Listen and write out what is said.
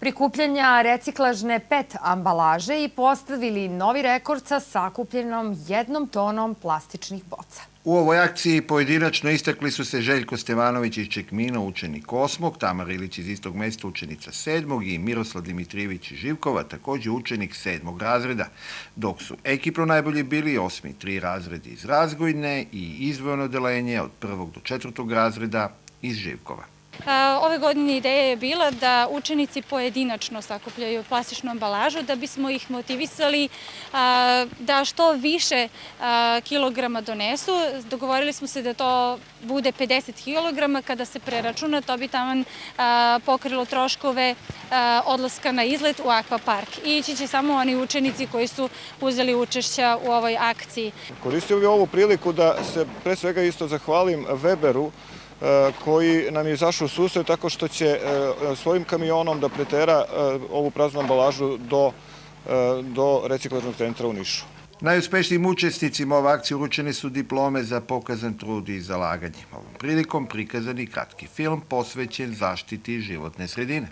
prikupljanja reciklažne PET ambalaže i postavili novi rekord sa sakupljenom 1 tonom plastičnih boca. U ovoj akciji pojedinačno istakli su se Željko Stevanović iz Čekmina, učenik 8. Tamara Ilić iz istog mesta, učenica 7. i Miroslav Dimitrijević iz Živkova, također učenik 7. razreda, dok su ekipno najbolji bili 8. 3 razredi iz Razgojne i izdvojeno odelenje od 1. do 4. razreda iz Živkova. Ove godine ideja je bila da učenici pojedinačno sakupljaju plastičnu ambalažu da bismo ih motivisali da što više kilograma donesu. Dogovorili smo se da to bude 50 kilograma. Kada se preračuna, to bi taman pokrilo troškove odlaska na izlet u akvapark. I ići će samo oni učenici koji su uzeli učešća u ovoj akciji. Koristio bih ovu priliku da se pre svega isto zahvalim Weberu, koji nam je izašao u susret tako što će svojim kamionom da pretera ovu praznu ambalažu do reciklažnog centra u Nišu. Najuspešnijim učesnicima ove akcije uručene su diplome za pokazan trud i zalaganje. Ovom prilikom prikazan i kratki film posvećen zaštiti životne sredine.